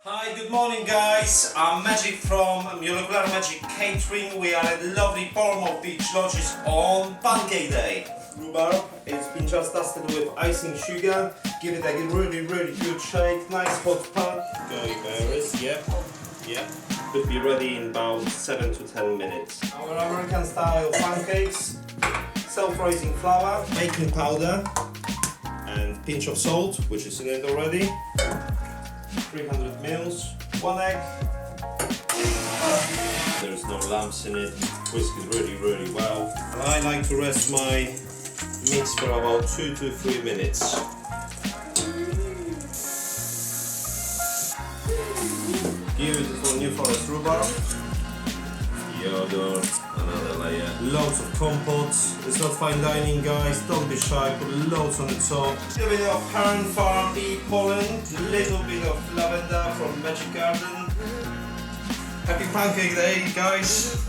Hi, good morning guys. I'm Magic from Molecular Magic Catering. We are at lovely Bournemouth Beach Lodges on Pancake Day. Rhubarb, it's been just dusted with icing sugar. Give it a really good shake. Nice hot pan. Goji berries, yeah. Could be ready in about 7 to 10 minutes. Our American style pancakes. Self-raising flour, baking powder, and pinch of salt, which is in it already. 300 mils, 1 egg. There's no lumps in it. Whisk it really well. And I like to rest my mix for about 2 to 3 minutes. Beautiful New Forest rhubarb. Yogurt, another layer. Loads of compotes. It's not fine dining, guys. Don't be shy. Put loads on the top. A little bit of Karen Farm bee pollen. A little bit of lavender from Magic Garden. Happy Pancake Day, guys.